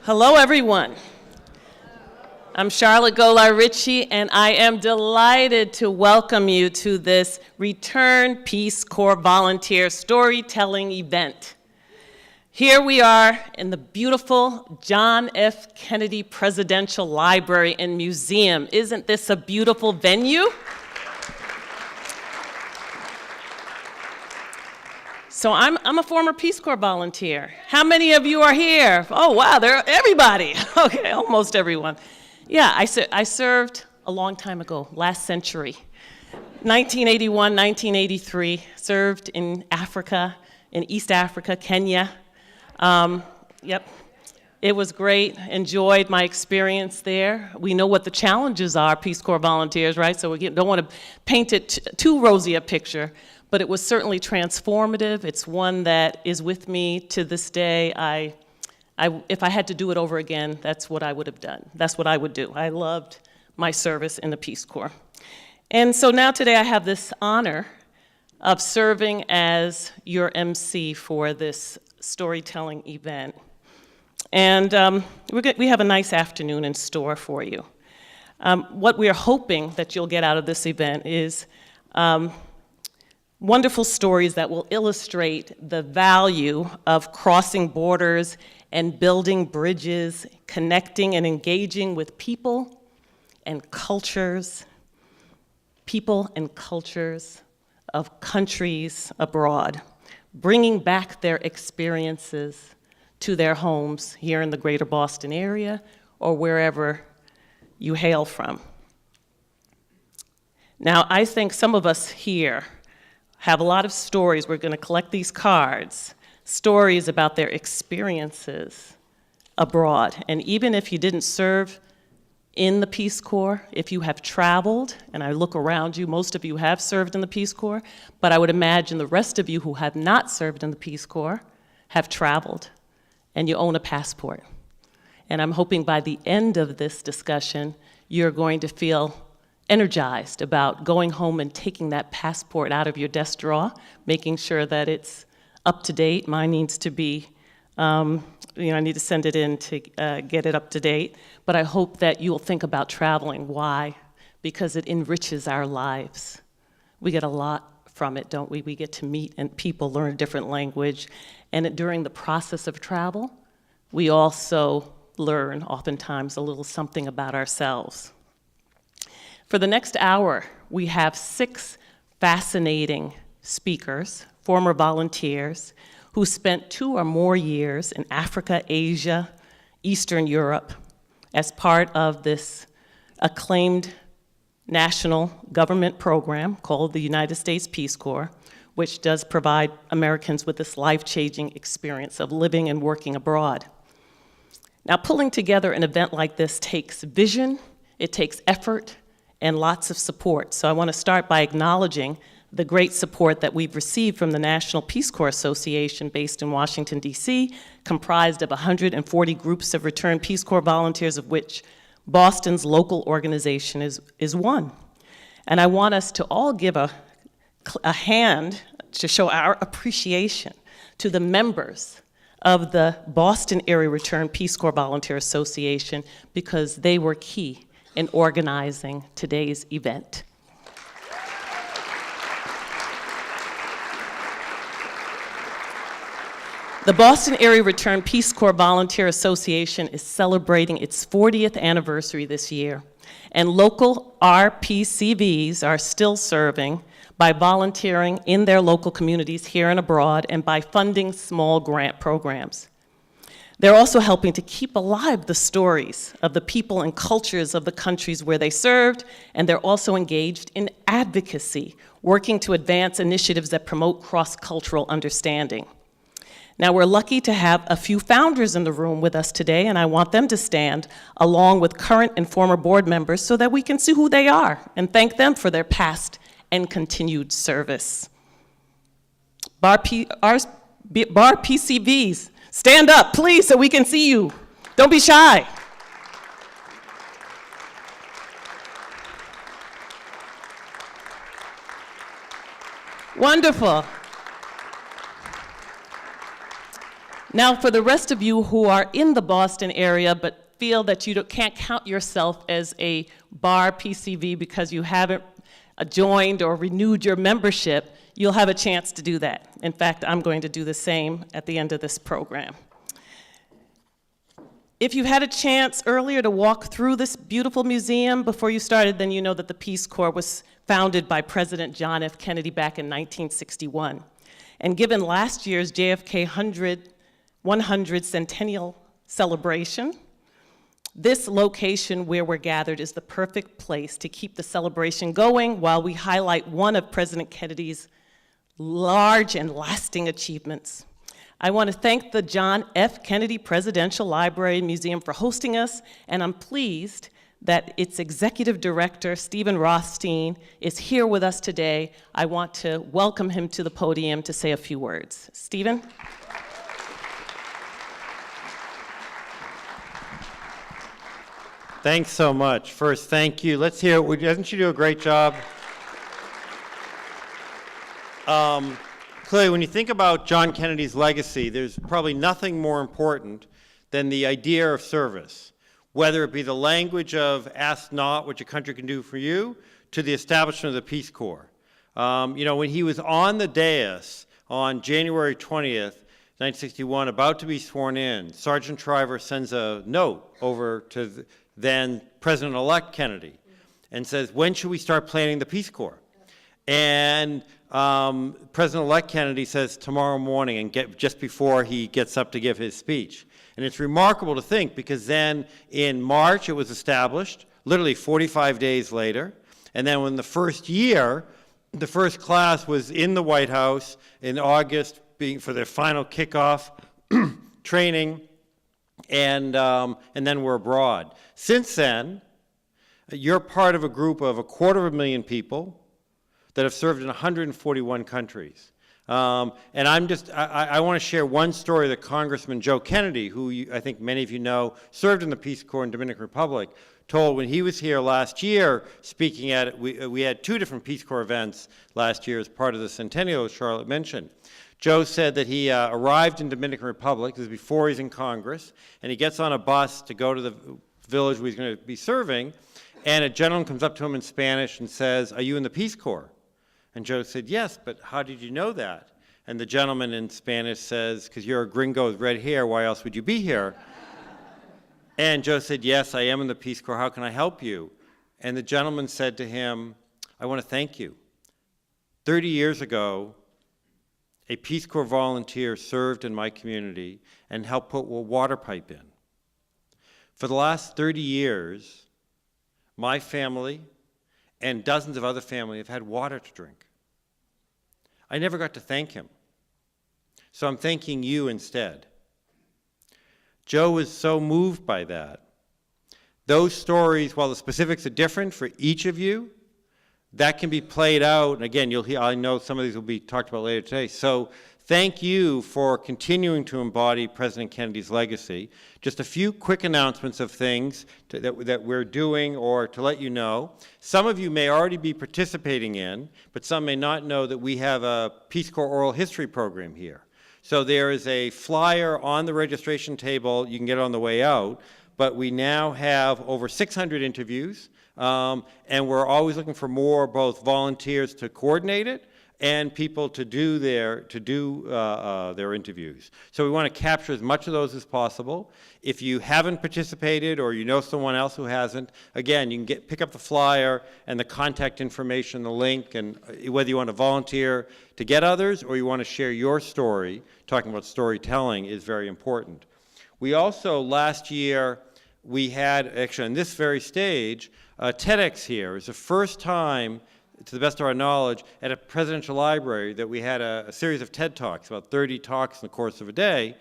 Hello, everyone. I'm Charlotte Golar Richie, and I am delighted to welcome you to this Return Peace Corps Volunteer Storytelling event. Here we are in the beautiful John F. Kennedy Presidential Library and Museum. Isn't this a beautiful venue? So I'm a former Peace Corps volunteer. How many of you are here? Oh, wow, everybody. Okay, almost everyone. Yeah, I served a long time ago, last century. 1981, 1983, served in Africa, in East Africa, Kenya. Yep, it was great, enjoyed my experience there. We know what the challenges are, Peace Corps volunteers, right? So we don't want to paint it too rosy a picture, but it was certainly transformative. It's one that is with me to this day. If I had to do it over again, that's what I would have done. That's what I would do. I loved my service in the Peace Corps. And so now today I have this honor of serving as your MC for this storytelling event. And we have a nice afternoon in store for you. What we are hoping that you'll get out of this event is wonderful stories that will illustrate the value of crossing borders and building bridges, connecting and engaging with people and cultures of countries abroad, bringing back their experiences to their homes here in the greater Boston area or wherever you hail from. Now, I think some of us here have a lot of stories. We're going to collect these cards, stories about their experiences abroad. And even if you didn't serve in the Peace Corps, if you have traveled, and I look around you, most of you have served in the Peace Corps, but I would imagine the rest of you who have not served in the Peace Corps have traveled, and you own a passport. And I'm hoping by the end of this discussion, you're going to feel energized about going home and taking that passport out of your desk drawer, making sure that it's up to date. Mine needs to be, I need to send it in to get it up to date. But I hope that you'll think about traveling. Why? Because it enriches our lives. We get a lot from it, don't we? We get to meet and people learn a different language. And during the process of travel, we also learn oftentimes a little something about ourselves. For the next hour, we have 6 fascinating speakers, former volunteers, who spent 2 or more years in Africa, Asia, Eastern Europe, as part of this acclaimed national government program called the United States Peace Corps, which does provide Americans with this life-changing experience of living and working abroad. Now, pulling together an event like this takes vision, it takes effort, and lots of support. So I want to start by acknowledging the great support that we've received from the National Peace Corps Association based in Washington, D.C., comprised of 140 groups of returned Peace Corps volunteers, of which Boston's local organization is one. And I want us to all give a hand to show our appreciation to the members of the Boston Area Returned Peace Corps Volunteer Association, because they were key in organizing today's event. The Boston Area Returned Peace Corps Volunteer Association is celebrating its 40th anniversary this year, and local BARPCVs are still serving by volunteering in their local communities here and abroad and by funding small grant programs. They're also helping to keep alive the stories of the people and cultures of the countries where they served, and they're also engaged in advocacy, working to advance initiatives that promote cross-cultural understanding. Now, we're lucky to have a few founders in the room with us today, and I want them to stand along with current and former board members so that we can see who they are and thank them for their past and continued service. BARPCVs, stand up, please, so we can see you. Don't be shy. Wonderful. Now, for the rest of you who are in the Boston area but feel that you can't count yourself as a BARPCV because you haven't joined or renewed your membership, you'll have a chance to do that. In fact, I'm going to do the same at the end of this program. If you had a chance earlier to walk through this beautiful museum before you started, then you know that the Peace Corps was founded by President John F. Kennedy back in 1961. And given last year's JFK 100 Centennial celebration, this location where we're gathered is the perfect place to keep the celebration going while we highlight one of President Kennedy's large and lasting achievements. I want to thank the John F. Kennedy Presidential Library and Museum for hosting us, and I'm pleased that its executive director, Stephen Rothstein, is here with us today. I want to welcome him to the podium to say a few words. Stephen? Thanks so much. First, thank you. Let's hear, doesn't she do a great job? Clearly, when you think about John Kennedy's legacy, there's probably nothing more important than the idea of service, whether it be the language of ask not what your country can do for you, to the establishment of the Peace Corps. You know, when he was on the dais on January 20th, 1961, about to be sworn in, Sergeant Shriver sends a note over to then President-elect Kennedy and says, when should we start planning the Peace Corps? And President-elect Kennedy says tomorrow morning, and just before he gets up to give his speech. And it's remarkable to think, because then in March it was established, literally 45 days later, and then when the first year, the first class was in the White House in August for their final kickoff training, and then we're abroad. Since then, you're part of a group of 250,000 people that have served in 141 countries. And I want to share one story that Congressman Joe Kennedy, who I think many of you know, served in the Peace Corps in Dominican Republic, told when he was here last year speaking at it. We had 2 different Peace Corps events last year as part of the centennial, as Charlotte mentioned. Joe said that he arrived in Dominican Republic, this is before he's in Congress, and he gets on a bus to go to the village where he's going to be serving, and a gentleman comes up to him in Spanish and says, "Are you in the Peace Corps?" And Joe said, "Yes, but how did you know that?" And the gentleman in Spanish says, "Because you're a gringo with red hair, why else would you be here?" And Joe said, "Yes, I am in the Peace Corps, how can I help you?" And the gentleman said to him, "I want to thank you. 30 years ago, a Peace Corps volunteer served in my community and helped put a water pipe in. For the last 30 years, my family and dozens of other families have had water to drink. I never got to thank him, so I'm thanking you instead." Joe was so moved by that. Those stories, while the specifics are different for each of you, that can be played out, and again, you'll hear, I know some of these will be talked about later today. So thank you for continuing to embody President Kennedy's legacy. Just a few quick announcements of things that we're doing or to let you know. Some of you may already be participating in, but some may not know that we have a Peace Corps oral history program here. So there is a flyer on the registration table. You can get it on the way out, but we now have over 600 interviews. And we're always looking for more, both volunteers to coordinate it and people to do their interviews. So we want to capture as much of those as possible. If you haven't participated or you know someone else who hasn't, again, you can pick up the flyer and the contact information, the link, and whether you want to volunteer to get others or you want to share your story, talking about storytelling is very important. We also, last year, we had, actually on this very stage, TEDx here. It was the first time, to the best of our knowledge, at a presidential library that we had a series of TED Talks, about 30 talks in the course of a day,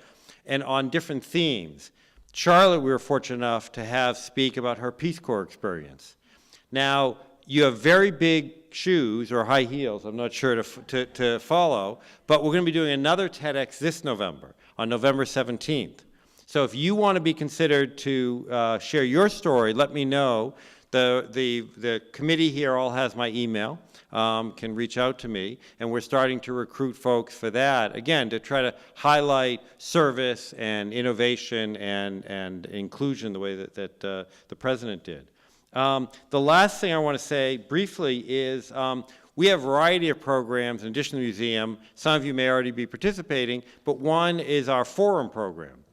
and on different themes. Charlotte, we were fortunate enough to have speak about her Peace Corps experience. Now, you have very big shoes or high heels, I'm not sure, to follow, but we're going to be doing another TEDx this November, on November 17th. So if you want to be considered to share your story, let me know. The committee here all has my email. can reach out to me, and we're starting to recruit folks for that, again, to try to highlight service and innovation and inclusion the way that the President did. The last thing I want to say briefly is we have a variety of programs in addition to the museum. Some of you may already be participating, but one is our forum program.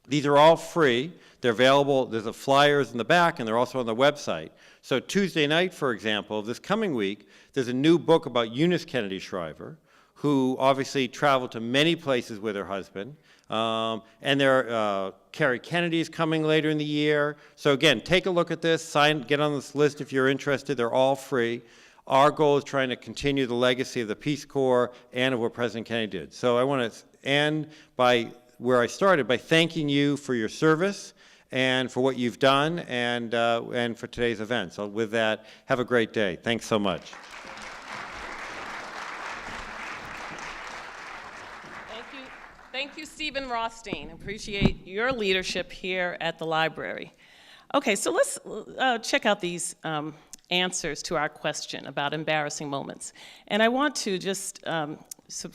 These are all free. They're available. There's the flyers in the back, and they're also on the website. So Tuesday night, for example, this coming week, there's a new book about Eunice Kennedy Shriver, who obviously traveled to many places with her husband. And Carrie Kennedy is coming later in the year. So again, take a look at this, get on this list if you're interested. They're all free. Our goal is trying to continue the legacy of the Peace Corps and of what President Kennedy did. So I want to end by where I started, by thanking you for your service and for what you've done and for today's event. So with that, have a great day. Thanks so much. Thank you, Stephen Rothstein. Appreciate your leadership here at the library. Okay, so let's check out these answers to our question about embarrassing moments. And I want to just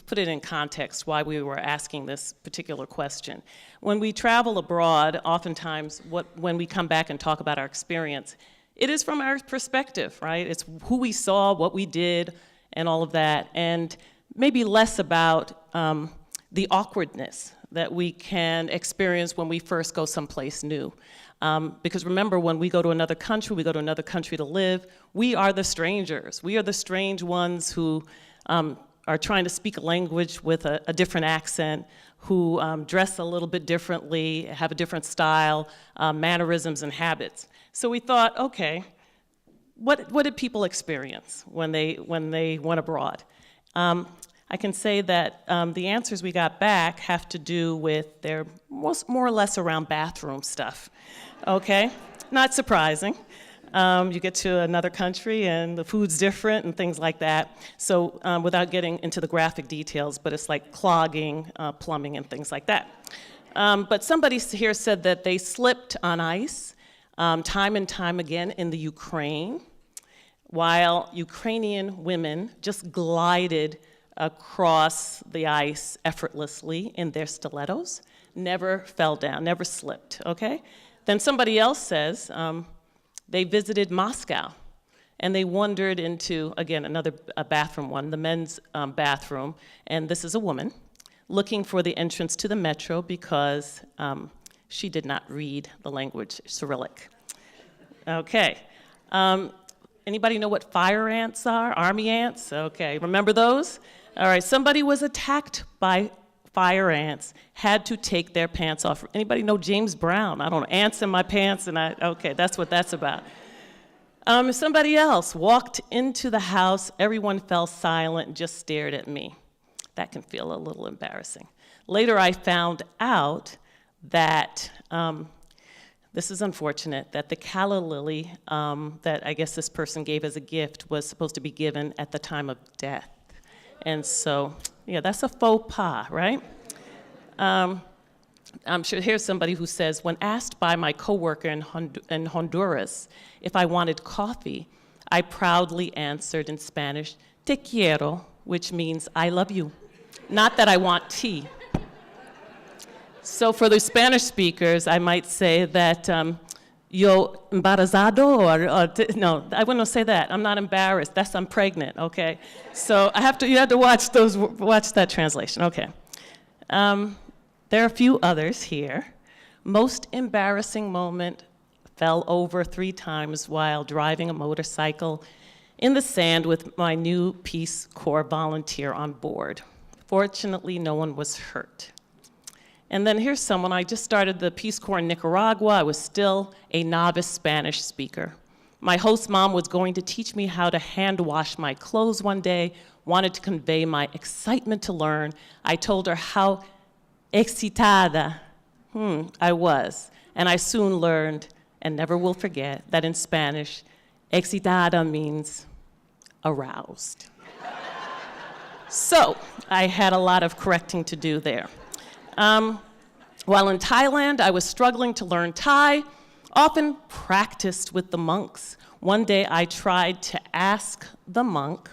put it in context why we were asking this particular question. When we travel abroad, oftentimes when we come back and talk about our experience, it is from our perspective, right? It's who we saw, what we did, and all of that, and maybe less about the awkwardness that we can experience when we first go someplace new. Because remember, when we go to another country to live, we are the strangers. We are the strange ones who are trying to speak a language with a different accent, who dress a little bit differently, have a different style, mannerisms and habits. So we thought, okay, what did people experience when they went abroad? I can say that the answers we got back have to do with their more or less around bathroom stuff, okay? Not surprising. You get to another country and the food's different and things like that. So without getting into the graphic details, but it's like clogging, plumbing, and things like that. But somebody here said that they slipped on ice time and time again in the Ukraine, while Ukrainian women just glided across the ice effortlessly in their stilettos, never fell down, never slipped, okay? Then somebody else says they visited Moscow and they wandered into, again, another bathroom one, the men's bathroom, and this is a woman, looking for the entrance to the metro because she did not read the language Cyrillic. Okay. Anybody know what fire ants are? Army ants? Okay, remember those? All right, somebody was attacked by fire ants, had to take their pants off. Anybody know James Brown? I don't know, ants in my pants, and okay, that's what that's about. Somebody else walked into the house, everyone fell silent and just stared at me. That can feel a little embarrassing. Later I found out that, this is unfortunate, that the calla lily that I guess this person gave as a gift was supposed to be given at the time of death. And so, yeah, that's a faux pas, right? I'm sure here's somebody who says, when asked by my coworker in Honduras if I wanted coffee, I proudly answered in Spanish, te quiero, which means I love you, not that I want tea. So for the Spanish speakers, I might say that yo embarazado, no, I wouldn't say that. I'm not embarrassed. I'm pregnant, okay? So you have to watch that translation, okay. There are a few others here. Most embarrassing moment, fell over 3 times while driving a motorcycle in the sand with my new Peace Corps volunteer on board. Fortunately, no one was hurt. And then here's someone, I just started the Peace Corps in Nicaragua. I was still a novice Spanish speaker. My host mom was going to teach me how to hand wash my clothes one day, wanted to convey my excitement to learn. I told her how excitada I was. And I soon learned, and never will forget, that in Spanish, excitada means aroused. So I had a lot of correcting to do there. While in Thailand, I was struggling to learn Thai, often practiced with the monks. one day I tried to ask the monk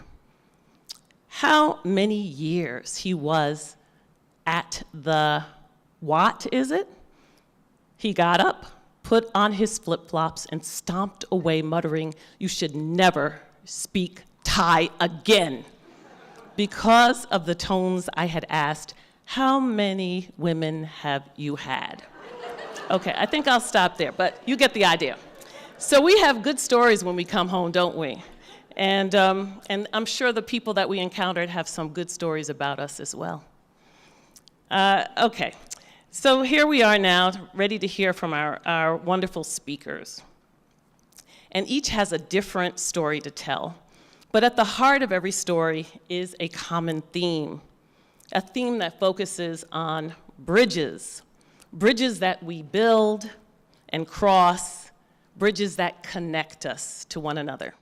how many years he was at the, what is it? He got up, put on his flip-flops, and stomped away, muttering, "You should never speak Thai again." Because of the tones I had asked, "How many women have you had?" Okay, I think I'll stop there, but you get the idea. So we have good stories when we come home, don't we? And I'm sure the people that we encountered have some good stories about us as well. Okay, so here we are now, ready to hear from our wonderful speakers. And each has a different story to tell. But at the heart of every story is a common theme, a theme that focuses on bridges, bridges that we build and cross, bridges that connect us to one another.